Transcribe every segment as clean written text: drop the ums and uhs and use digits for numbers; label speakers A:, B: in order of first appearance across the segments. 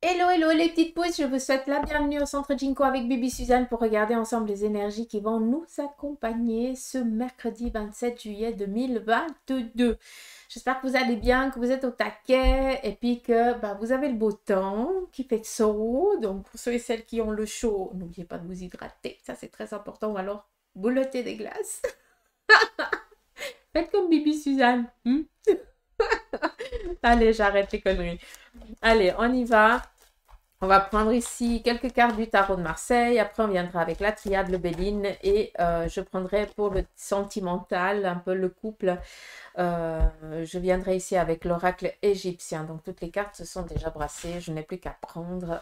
A: Hello, hello les petites pousses, je vous souhaite la bienvenue au Centre Jinko avec Bibi Suzanne pour regarder ensemble les énergies qui vont nous accompagner ce mercredi 27 juillet 2022. J'espère que vous allez bien, que vous êtes au taquet et puis que vous avez le beau temps, qu'il fait chaud. Donc pour ceux et celles qui ont le chaud, n'oubliez pas de vous hydrater, ça c'est très important, ou alors boulottez des glaces. Faites comme Bibi Suzanne. Allez, j'arrête les conneries. Allez, on y va. On va prendre ici quelques cartes du tarot de Marseille. Après, on viendra avec la triade, le Béline. Et je prendrai pour le sentimental, un peu le couple. Je viendrai ici avec l'oracle égyptien. Donc, toutes les cartes se sont déjà brassées. Je n'ai plus qu'à prendre,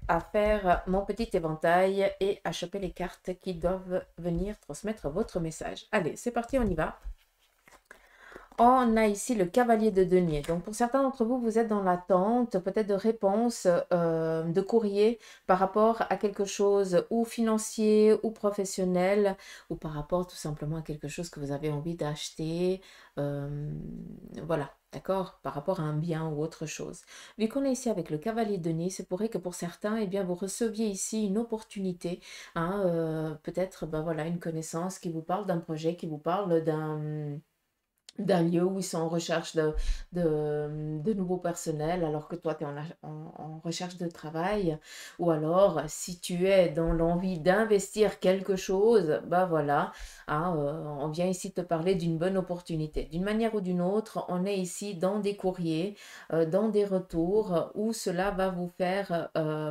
A: à faire mon petit éventail et à choper les cartes qui doivent venir transmettre votre message. Allez, c'est parti, on y va. On a ici le cavalier de denier. Donc, pour certains d'entre vous, vous êtes dans l'attente peut-être de réponses de courrier par rapport à quelque chose ou financier ou professionnel ou par rapport tout simplement à quelque chose que vous avez envie d'acheter. Voilà, d'accord? Par rapport à un bien ou autre chose. Vu qu'on est ici avec le cavalier de denier, c'est pourrait que pour certains, eh bien, vous receviez ici une opportunité, hein, peut-être voilà, une connaissance qui vous parle d'un projet, qui vous parle d'un lieu où ils sont en recherche de nouveaux personnels alors que toi tu es en recherche de travail, ou alors si tu es dans l'envie d'investir quelque chose, voilà, hein, on vient ici te parler d'une bonne opportunité. D'une manière ou d'une autre, on est ici dans des courriers, dans des retours où cela va vous faire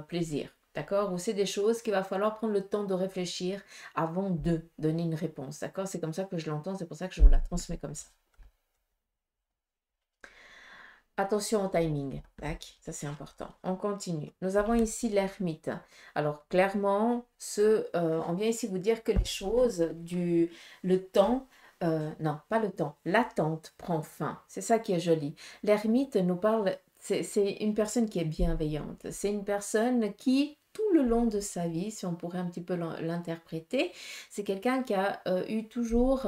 A: plaisir. D'accord? Ou c'est des choses qu'il va falloir prendre le temps de réfléchir avant de donner une réponse. D'accord? C'est comme ça que je l'entends, c'est pour ça que je vous la transmets comme ça. Attention au timing, tac, ça c'est important. On continue. Nous avons ici l'ermite. Alors clairement, on vient ici vous dire que les choses, le temps, non, pas le temps, l'attente prend fin. C'est ça qui est joli. L'ermite nous parle, c'est une personne qui est bienveillante. C'est une personne qui, tout le long de sa vie, si on pourrait un petit peu l'interpréter, c'est quelqu'un qui a eu toujours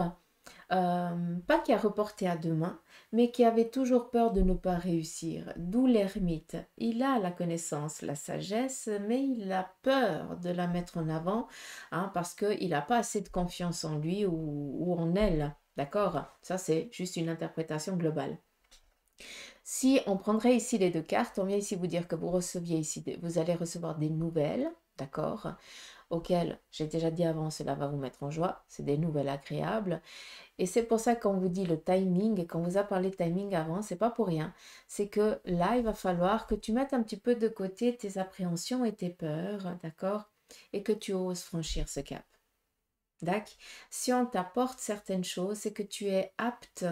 A: pas qui a reporté à demain, mais qui avait toujours peur de ne pas réussir. D'où l'ermite. Il a la connaissance, la sagesse, mais il a peur de la mettre en avant, hein, parce qu'il n'a pas assez de confiance en lui ou en elle. D'accord? Ça, c'est juste une interprétation globale. Si on prendrait ici les deux cartes, on vient ici vous dire que vous receviez ici, vous allez recevoir des nouvelles, d'accord, auxquelles j'ai déjà dit avant, cela va vous mettre en joie. C'est des nouvelles agréables. Et c'est pour ça qu'on vous dit le timing, et qu'on vous a parlé de timing avant, c'est pas pour rien. C'est que là, il va falloir que tu mettes un petit peu de côté tes appréhensions et tes peurs, d'accord? Et que tu oses franchir ce cap. D'accord? Si on t'apporte certaines choses, c'est que tu es apte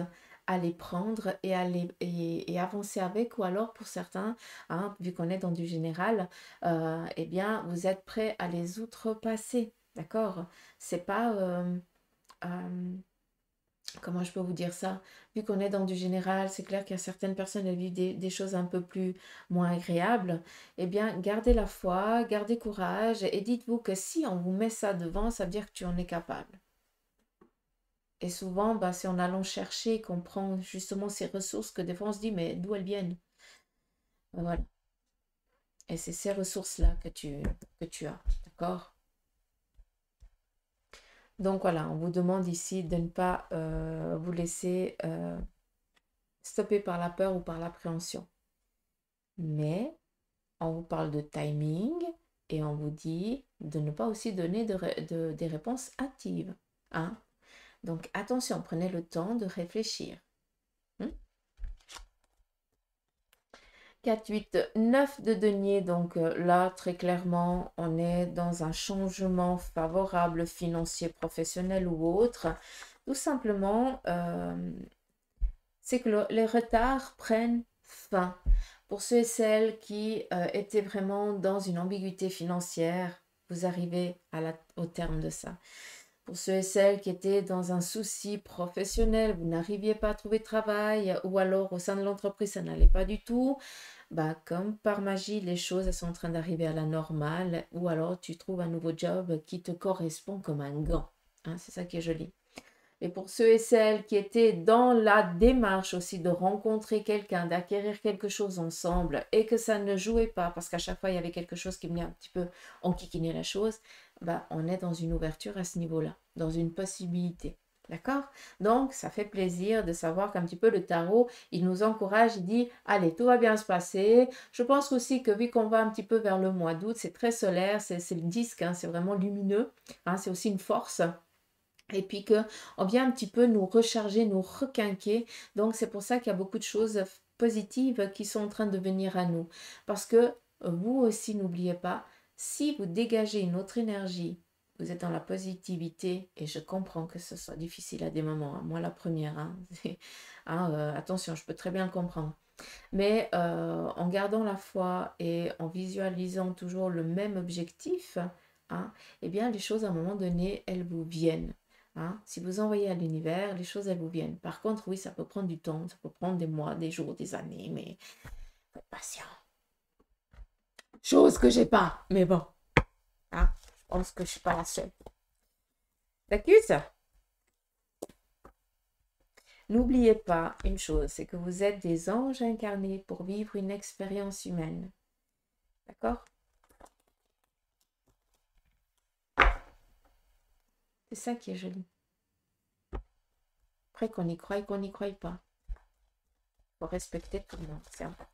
A: à les prendre et à et avancer avec, ou alors pour certains, hein, vu qu'on est dans du général, eh bien, vous êtes prêt à les outrepasser, d'accord? C'est pas... comment je peux vous dire ça? Vu qu'on est dans du général, c'est clair qu'il y a certaines personnes qui vivent des choses un peu plus moins agréables. Eh bien, gardez la foi, gardez courage et dites-vous que si on vous met ça devant, ça veut dire que tu en es capable. Et souvent, c'est en allant chercher qu'on prend justement ces ressources que des fois on se dit, mais d'où elles viennent? Voilà. Et c'est ces ressources-là que tu as. D'accord? Donc voilà, on vous demande ici de ne pas vous laisser stopper par la peur ou par l'appréhension. Mais on vous parle de timing et on vous dit de ne pas aussi donner des réponses hâtives, hein? Donc attention, prenez le temps de réfléchir. 4, 8, 9 de denier. Donc là, très clairement, on est dans un changement favorable financier, professionnel ou autre. Tout simplement, c'est que les retards prennent fin. Pour ceux et celles qui étaient vraiment dans une ambiguïté financière, vous arrivez au terme de ça. Pour ceux et celles qui étaient dans un souci professionnel, vous n'arriviez pas à trouver de travail, ou alors au sein de l'entreprise, ça n'allait pas du tout, comme par magie, les choses elles sont en train d'arriver à la normale, ou alors tu trouves un nouveau job qui te correspond comme un gant. Hein, c'est ça qui est joli. Et pour ceux et celles qui étaient dans la démarche aussi de rencontrer quelqu'un, d'acquérir quelque chose ensemble et que ça ne jouait pas parce qu'à chaque fois il y avait quelque chose qui venait un petit peu enquiquiner la chose, bah, on est dans une ouverture à ce niveau-là, dans une possibilité. D'accord? Donc, ça fait plaisir de savoir qu'un petit peu le tarot, il nous encourage, il dit, allez, tout va bien se passer. Je pense aussi que vu qu'on va un petit peu vers le mois d'août, c'est très solaire, c'est le disque, hein, c'est vraiment lumineux, hein, c'est aussi une force. Et puis que on vient un petit peu nous recharger, nous requinquer. Donc, c'est pour ça qu'il y a beaucoup de choses positives qui sont en train de venir à nous. Parce que vous aussi, n'oubliez pas, si vous dégagez une autre énergie, vous êtes dans la positivité, et je comprends que ce soit difficile à des moments, hein. Moi la première, hein. Hein, attention, je peux très bien le comprendre. Mais en gardant la foi et en visualisant toujours le même objectif, hein, eh bien les choses à un moment donné, elles vous viennent. Hein. Si vous envoyez à l'univers, les choses, elles vous viennent. Par contre, oui, ça peut prendre du temps, ça peut prendre des mois, des jours, des années, mais faut être patient. Chose que j'ai pas, mais bon. Hein, je pense que je suis pas la seule. D'accord? N'oubliez pas une chose, c'est que vous êtes des anges incarnés pour vivre une expérience humaine. D'accord? C'est ça qui est joli. Après qu'on y croie, qu'on n'y croie pas. Il faut respecter tout le monde, c'est important.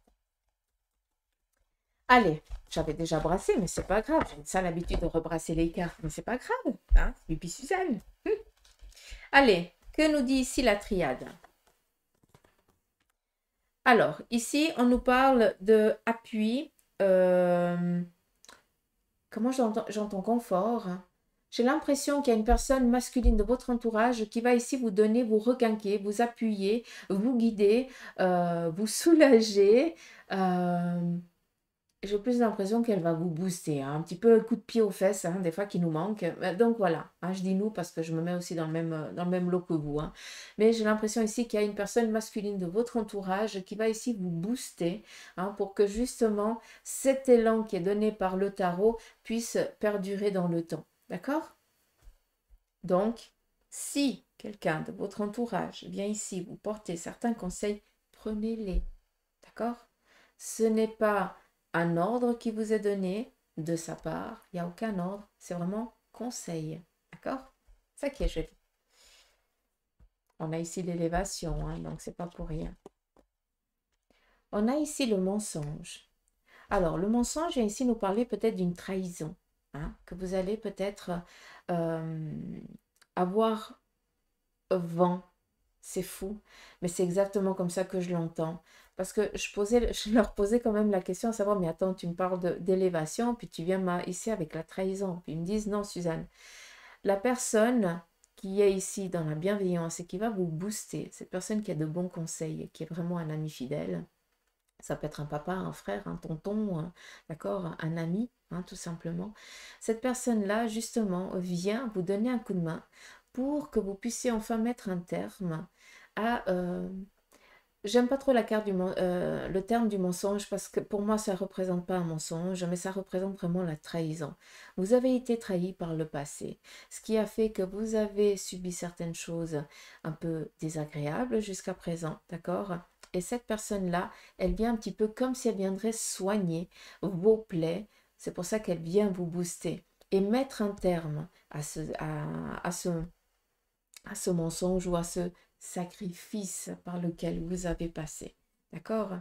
A: Allez, j'avais déjà brassé, mais c'est pas grave. J'ai une sale habitude de rebrasser les cartes, mais c'est pas grave. Hein, Pipi Suzanne. Allez, que nous dit ici la triade? Alors, ici, on nous parle de appui. Comment j'entends confort? J'ai l'impression qu'il y a une personne masculine de votre entourage qui va ici vous donner, vous requinquer, vous appuyer, vous guider, vous soulager. J'ai plus l'impression qu'elle va vous booster, hein, un petit peu un coup de pied aux fesses, hein, des fois qui nous manque. Donc voilà, hein, je dis nous parce que je me mets aussi dans le même lot que vous. Hein. Mais j'ai l'impression ici qu'il y a une personne masculine de votre entourage qui va ici vous booster, hein, pour que justement cet élan qui est donné par le tarot puisse perdurer dans le temps. D'accord? Donc, si quelqu'un de votre entourage vient ici vous porter certains conseils, prenez-les. D'accord? Ce n'est pas un ordre qui vous est donné de sa part. Il n'y a aucun ordre. C'est vraiment conseil. D'accord? Ça qui est joli. On a ici l'élévation, hein, donc c'est pas pour rien. On a ici le mensonge. Alors, le mensonge vient ici nous parler peut-être d'une trahison, hein, que vous allez peut-être avoir vent. C'est fou, mais c'est exactement comme ça que je l'entends. Parce que je leur posais quand même la question à savoir, mais attends, tu me parles d'élévation, puis tu viens ici avec la trahison. Puis ils me disent, non, Suzanne, la personne qui est ici dans la bienveillance et qui va vous booster, cette personne qui a de bons conseils, qui est vraiment un ami fidèle, ça peut être un papa, un frère, un tonton, d'accord, un ami, hein, tout simplement. Cette personne-là, justement, vient vous donner un coup de main pour que vous puissiez enfin mettre un terme à... j'aime pas trop le terme du mensonge parce que pour moi, ça ne représente pas un mensonge, mais ça représente vraiment la trahison. Vous avez été trahi par le passé, ce qui a fait que vous avez subi certaines choses un peu désagréables jusqu'à présent, d'accord? Et cette personne-là, elle vient un petit peu comme si elle viendrait soigner vos plaies. C'est pour ça qu'elle vient vous booster et mettre un terme à ce mensonge ou à ce sacrifice par lequel vous avez passé. D'accord?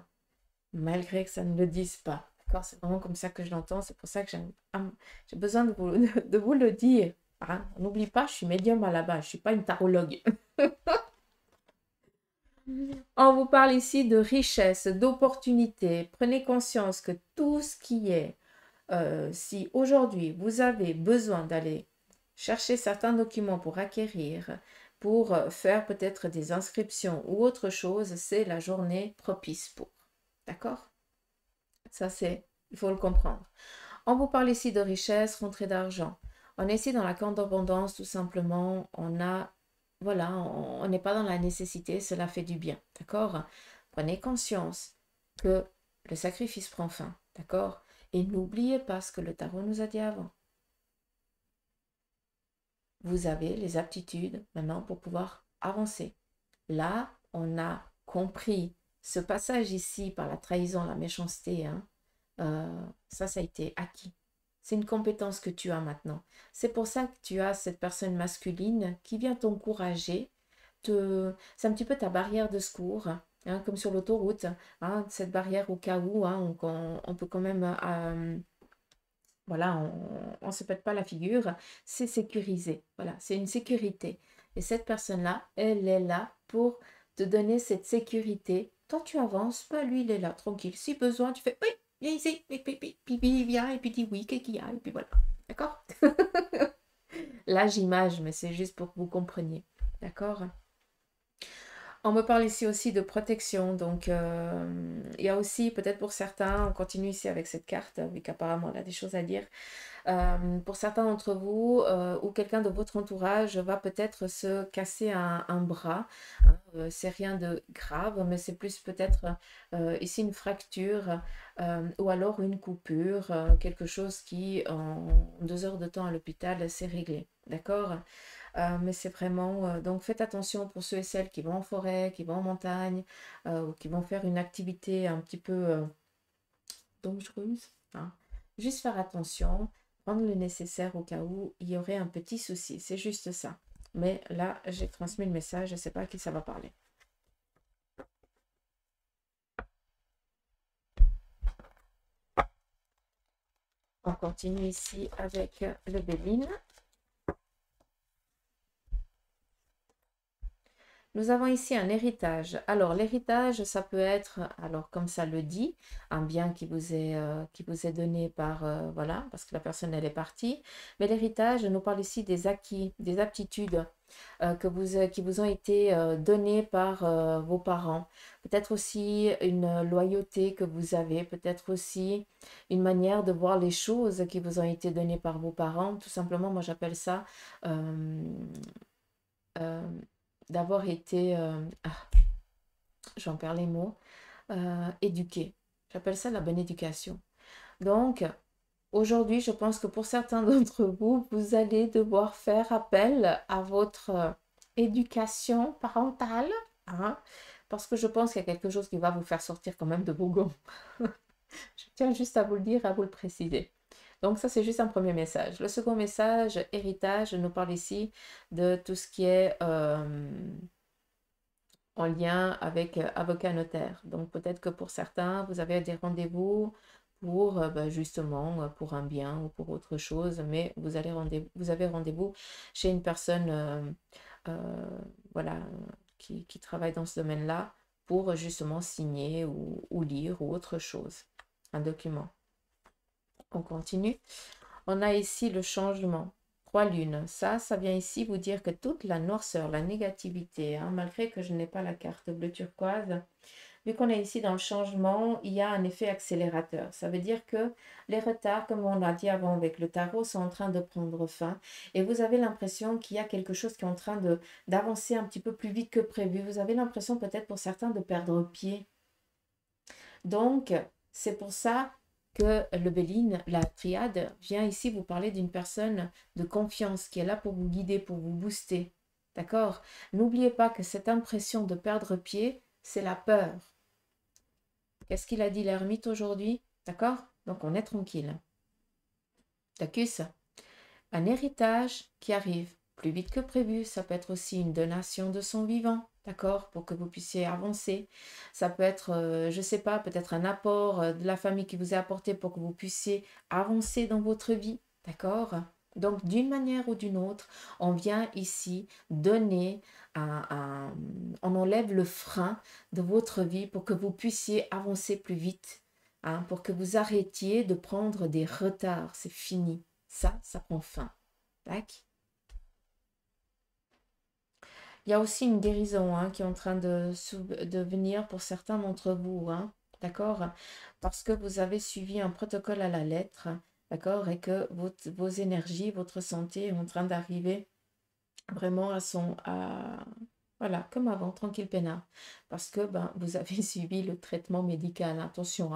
A: Malgré que ça ne le dise pas. D'accord? C'est vraiment comme ça que je l'entends. C'est pour ça que j'ai besoin de vous le dire. Hein? N'oublie pas, je suis médium à la base. Je ne suis pas une tarologue. On vous parle ici de richesse, d'opportunité. Prenez conscience que tout ce qui est, si aujourd'hui vous avez besoin d'aller chercher certains documents pour acquérir, pour faire peut-être des inscriptions ou autre chose, c'est la journée propice pour. D'accord? Ça, il faut le comprendre. On vous parle ici de richesse, rentrée d'argent. On est ici dans la grande abondance, tout simplement. Voilà, on n'est pas dans la nécessité, cela fait du bien. D'accord? Prenez conscience que le sacrifice prend fin. D'accord? Et n'oubliez pas ce que le tarot nous a dit avant. vous avez les aptitudes maintenant pour pouvoir avancer. Là, on a compris ce passage ici par la trahison, la méchanceté, hein, ça a été acquis. C'est une compétence que tu as maintenant. C'est pour ça que tu as cette personne masculine qui vient t'encourager. C'est un petit peu ta barrière de secours, hein, comme sur l'autoroute. Hein, cette barrière au cas où, hein, on peut quand même... voilà, on ne se pète pas la figure. C'est sécurisé. Voilà, c'est une sécurité. Et cette personne-là, elle est là pour te donner cette sécurité. Toi, tu avances, pas lui, il est là, tranquille. Si besoin, tu fais oui, viens ici, puis viens, et puis dis oui, qu'est-ce qu'il y a, et puis voilà. D'accord? Là, j'image, mais c'est juste pour que vous compreniez. D'accord? On me parle ici aussi de protection, donc il y a aussi, peut-être pour certains, on continue ici avec cette carte, vu qu'apparemment on a des choses à dire. Pour certains d'entre vous, ou quelqu'un de votre entourage va peut-être se casser un bras. C'est rien de grave, mais c'est plus peut-être ici une fracture ou alors une coupure, quelque chose qui en 2 heures de temps à l'hôpital s'est réglé. D'accord? Mais c'est vraiment... donc faites attention pour ceux et celles qui vont en forêt, qui vont en montagne, ou qui vont faire une activité un petit peu dangereuse. Hein. Juste faire attention, prendre le nécessaire au cas où il y aurait un petit souci. C'est juste ça. Mais là, j'ai transmis le message, je ne sais pas à qui ça va parler. On continue ici avec le Béline. Nous avons ici un héritage. Alors, l'héritage, ça peut être, alors comme ça le dit, un bien qui vous est donné par, voilà, parce que la personne, elle est partie. Mais l'héritage nous parle ici des acquis, des aptitudes qui vous ont été données par vos parents. Peut-être aussi une loyauté que vous avez, peut-être aussi une manière de voir les choses qui vous ont été données par vos parents. Tout simplement, moi, j'appelle ça... euh, d'avoir été, j'en perds les mots, éduqué. J'appelle ça la bonne éducation. Donc, aujourd'hui, je pense que pour certains d'entre vous, vous allez devoir faire appel à votre éducation parentale, hein, parce que je pense qu'il y a quelque chose qui va vous faire sortir quand même de vos gonds. Je tiens juste à vous le dire, à vous le préciser. Donc ça, c'est juste un premier message. Le second message, héritage, nous parle ici de tout ce qui est en lien avec avocat notaire. Donc peut-être que pour certains, vous avez des rendez-vous pour justement pour un bien ou pour autre chose, mais vous avez rendez-vous chez une personne voilà, qui travaille dans ce domaine-là pour justement signer ou lire ou autre chose, un document. On continue. On a ici le changement. 3 lunes. Ça vient ici vous dire que toute la noirceur, la négativité, hein, malgré que je n'ai pas la carte bleu turquoise, vu qu'on est ici dans le changement, il y a un effet accélérateur. Ça veut dire que les retards, comme on l'a dit avant avec le tarot, sont en train de prendre fin. Et vous avez l'impression qu'il y a quelque chose qui est en train d'avancer un petit peu plus vite que prévu. Vous avez l'impression peut-être pour certains de perdre pied. Donc, c'est pour ça que le Béline, la triade, vient ici vous parler d'une personne de confiance qui est là pour vous guider, pour vous booster. D'accord? N'oubliez pas que cette impression de perdre pied, c'est la peur. Qu'est-ce qu'il a dit l'ermite aujourd'hui? D'accord? Donc on est tranquille. Tacus, un héritage qui arrive plus vite que prévu, ça peut être aussi une donation de son vivant. D'accord, pour que vous puissiez avancer. Ça peut être, je ne sais pas, peut-être un apport de la famille qui vous est apporté pour que vous puissiez avancer dans votre vie. D'accord? Donc, d'une manière ou d'une autre, on vient ici donner, on enlève le frein de votre vie pour que vous puissiez avancer plus vite. Hein, pour que vous arrêtiez de prendre des retards. C'est fini. Ça prend fin. Tac. Il y a aussi une guérison hein, qui est en train de venir pour certains d'entre vous, hein, d'accord? Parce que vous avez suivi un protocole à la lettre, d'accord? Et que vos énergies, votre santé est en train d'arriver vraiment voilà, comme avant, tranquille peinard. Parce que vous avez suivi le traitement médical. Attention,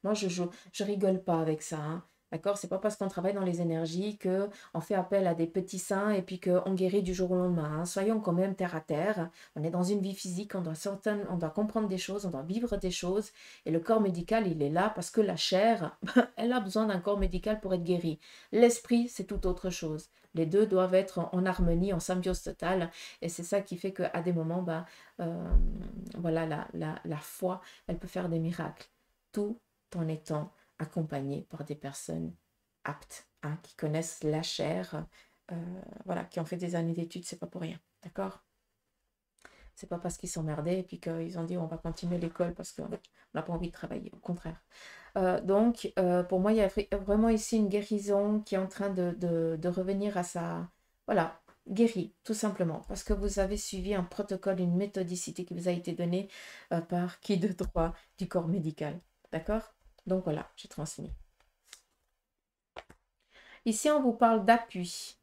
A: moi je rigole pas avec ça. Hein. D'accord? C'est pas parce qu'on travaille dans les énergies qu'on fait appel à des petits saints et puis qu'on guérit du jour au lendemain, hein. Soyons quand même terre à terre. On est dans une vie physique, on doit comprendre des choses, on doit vivre des choses. Et le corps médical, il est là parce que la chair, elle a besoin d'un corps médical pour être guérie. L'esprit, c'est tout autre chose. Les deux doivent être en harmonie, en symbiose totale. Et c'est ça qui fait qu'à des moments, voilà, la foi, elle peut faire des miracles. Tout en étant accompagné par des personnes aptes, hein, qui connaissent la chair, voilà, qui ont fait des années d'études, c'est pas pour rien, d'accord? C'est pas parce qu'ils s'emmerdaient et puis qu'ils ont dit on va continuer l'école parce qu'on n'a pas envie de travailler, au contraire. Donc, pour moi, il y a vraiment ici une guérison qui est en train de revenir à sa... Voilà, guérie, tout simplement, parce que vous avez suivi un protocole, une méthodicité qui vous a été donnée par qui de droit du corps médical, d'accord? Donc voilà, j'ai transmis. Ici, on vous parle d'appui.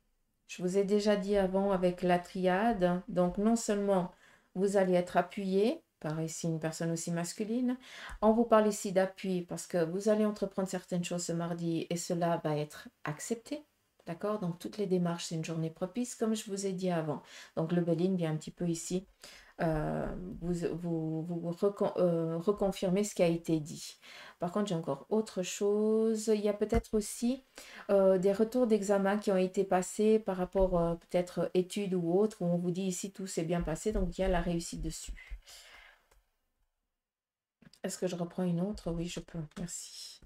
A: Je vous ai déjà dit avant avec la triade. Donc, non seulement vous allez être appuyé par ici une personne aussi masculine, on vous parle ici d'appui parce que vous allez entreprendre certaines choses ce mardi et cela va être accepté. D'accord? Donc, toutes les démarches, c'est une journée propice, comme je vous ai dit avant. Donc, le Béline vient un petit peu ici reconfirmer ce qui a été dit. Par contre, j'ai encore autre chose. Il y a peut-être aussi des retours d'examen qui ont été passés par rapport peut-être études ou autres, où on vous dit ici tout s'est bien passé, donc il y a la réussite dessus. Est-ce que je reprends une autre? Oui, je peux. Merci.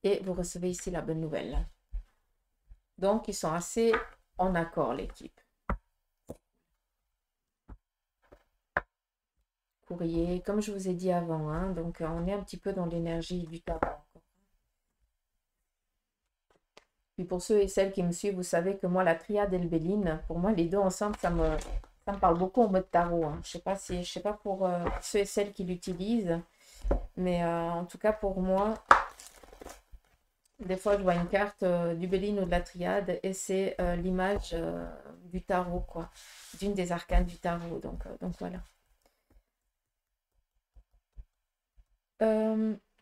A: Et vous recevez ici la bonne nouvelle. Donc, ils sont assez en accord, l'équipe. Courrier, comme je vous ai dit avant, hein, donc on est un petit peu dans l'énergie du tarot. Puis pour ceux et celles qui me suivent, vous savez que moi, la triade et le Béline, pour moi, les deux ensemble, ça me parle beaucoup en mode tarot, hein. Je sais pas pour ceux et celles qui l'utilisent, mais en tout cas pour moi, des fois je vois une carte du Béline ou de la triade et c'est l'image du tarot, quoi, d'une des arcanes du tarot. Donc voilà.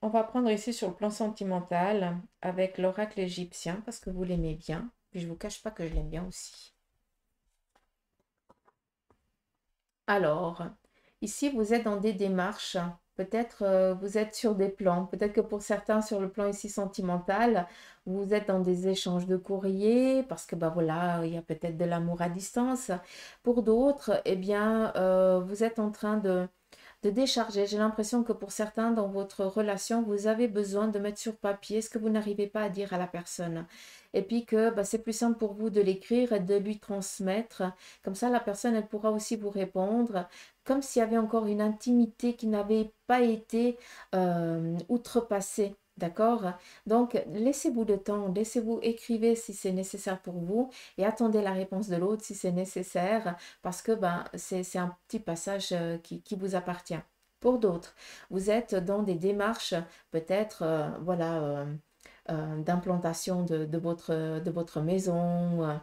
A: On va prendre ici sur le plan sentimental avec l'oracle égyptien parce que vous l'aimez bien. Puis je ne vous cache pas que je l'aime bien aussi. Alors, ici, vous êtes dans des démarches. Peut-être vous êtes sur des plans. Peut-être que pour certains, sur le plan ici sentimental, vous êtes dans des échanges de courrier parce que, bah voilà, il y a peut-être de l'amour à distance. Pour d'autres, eh bien, vous êtes en train de décharger. J'ai l'impression que pour certains, dans votre relation, vous avez besoin de mettre sur papier ce que vous n'arrivez pas à dire à la personne. Et puis que bah, c'est plus simple pour vous de l'écrire et de lui transmettre. Comme ça, la personne, elle pourra aussi vous répondre. Comme s'il y avait encore une intimité qui n'avait pas été outrepassée. D'accord? Donc, laissez-vous le temps, laissez-vous écrivez si c'est nécessaire pour vous et attendez la réponse de l'autre si c'est nécessaire parce que ben, c'est un petit passage qui vous appartient. Pour d'autres, vous êtes dans des démarches peut-être voilà, d'implantation de votre maison,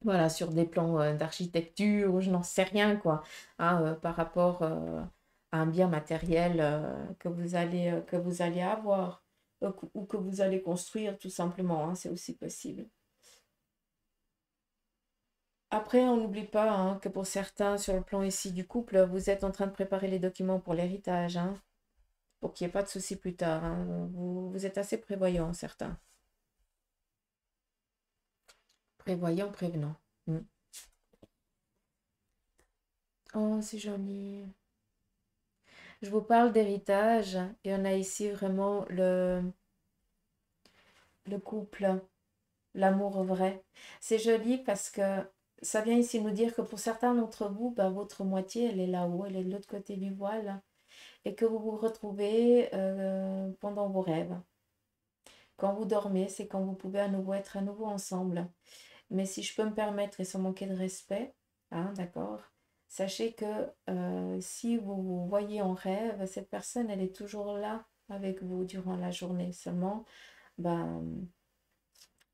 A: voilà, sur des plans d'architecture, ou je n'en sais rien quoi, hein, par rapport à un bien matériel que vous allez avoir ou que vous allez construire tout simplement, hein, c'est aussi possible. Après, on n'oublie pas hein, que pour certains, sur le plan ici du couple, vous êtes en train de préparer les documents pour l'héritage, hein, pour qu'il n'y ait pas de soucis plus tard, hein. Vous êtes assez prévoyants, certains. Prévoyants, prévenants. Mm. Oh, c'est joli. Je vous parle d'héritage et on a ici vraiment le couple, l'amour vrai. C'est joli parce que ça vient ici nous dire que pour certains d'entre vous, bah, votre moitié, elle est là-haut, elle est de l'autre côté du voile et que vous vous retrouvez pendant vos rêves. Quand vous dormez, c'est quand vous pouvez à nouveau être à nouveau ensemble. Mais si je peux me permettre et sans manquer de respect, hein, d'accord, sachez que si vous voyez en rêve, cette personne, elle est toujours là avec vous durant la journée. Seulement, ben,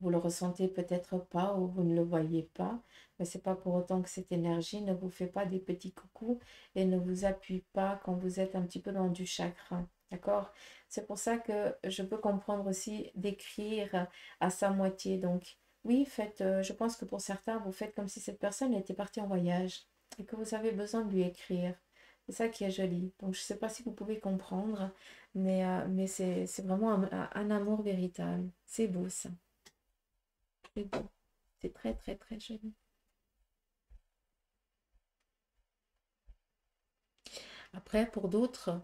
A: vous le ressentez peut-être pas ou vous ne le voyez pas, mais c'est pas pour autant que cette énergie ne vous fait pas des petits coucous et ne vous appuie pas quand vous êtes un petit peu dans du chagrin. D'accord? C'est pour ça que je peux comprendre aussi d'écrire à sa moitié. Donc, oui, faites, je pense que pour certains, vous faites comme si cette personne était partie en voyage et que vous avez besoin de lui écrire. C'est ça qui est joli. Donc, je ne sais pas si vous pouvez comprendre, mais c'est vraiment un amour véritable. C'est beau ça. C'est beau. C'est très, très, très joli. Après, pour d'autres,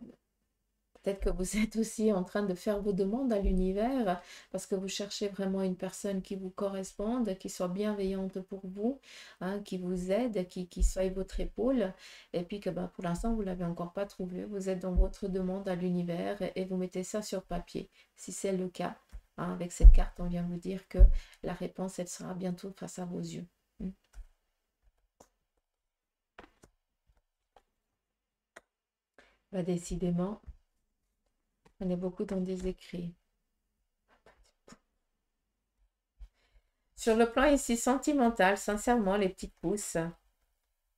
A: peut-être que vous êtes aussi en train de faire vos demandes à l'univers parce que vous cherchez vraiment une personne qui vous corresponde, qui soit bienveillante pour vous, hein, qui vous aide, qui soit votre épaule. Et puis que bah, pour l'instant, vous ne l'avez encore pas trouvé. Vous êtes dans votre demande à l'univers et vous mettez ça sur papier. Si c'est le cas, hein, avec cette carte, on vient vous dire que la réponse, elle sera bientôt face à vos yeux. Hmm. Bah, décidément, on est beaucoup dans des écrits. Sur le plan ici sentimental, sincèrement, les petites pousses,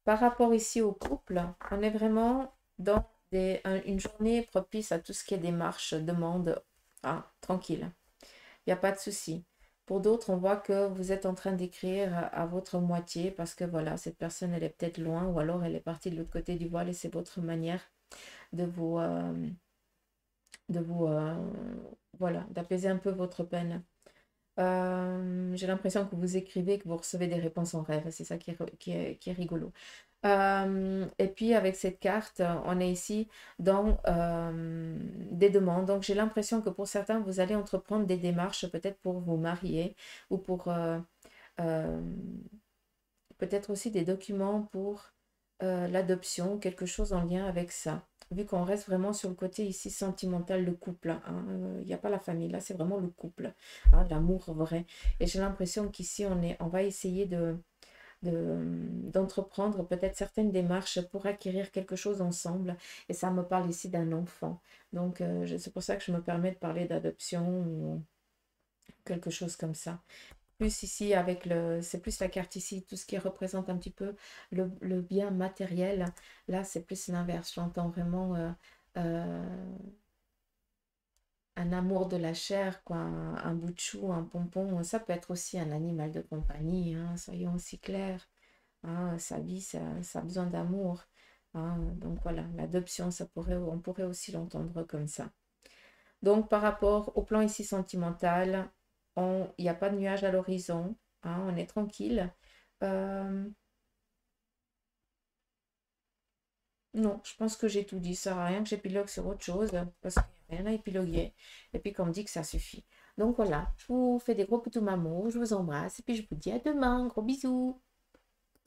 A: par rapport ici au couple, on est vraiment dans une journée propice à tout ce qui est démarche, demande, ah, tranquille, il n'y a pas de souci. Pour d'autres, on voit que vous êtes en train d'écrire à votre moitié parce que voilà, cette personne, elle est peut-être loin ou alors elle est partie de l'autre côté du voile et c'est votre manière de vous, voilà, d'apaiser un peu votre peine. J'ai l'impression que vous écrivez, que vous recevez des réponses en rêve. C'est ça qui est rigolo. Et puis avec cette carte, on est ici dans des demandes. Donc j'ai l'impression que pour certains, vous allez entreprendre des démarches peut-être pour vous marier ou pour euh, peut-être aussi des documents pour l'adoption, quelque chose en lien avec ça. Vu qu'on reste vraiment sur le côté ici sentimental, le couple, hein, il n'y a pas la famille, là c'est vraiment le couple, hein, l'amour vrai. Et j'ai l'impression qu'ici on va essayer d'entreprendre peut-être certaines démarches pour acquérir quelque chose ensemble. Et ça me parle ici d'un enfant. Donc c'est pour ça que je me permets de parler d'adoption ou quelque chose comme ça. Plus ici avec c'est plus la carte ici, tout ce qui représente un petit peu le bien matériel. Là, c'est plus l'inverse. J'entends vraiment un amour de la chair, quoi, un bout de chou, un pompon. Ça peut être aussi un animal de compagnie, hein, soyons aussi clairs. Hein, sa vie, ça a besoin d'amour. Hein, donc voilà, l'adoption, on pourrait aussi l'entendre comme ça. Donc par rapport au plan ici sentimental, il n'y a pas de nuage à l'horizon, hein, on est tranquille. Euh, non, je pense que j'ai tout dit. Ça sert à rien que j'épilogue sur autre chose parce qu'il n'y a rien à épiloguer. Et puis qu'on me dit que ça suffit. Donc voilà, je vous fais des gros poutous mamots, je vous embrasse et puis je vous dis à demain. Gros bisous.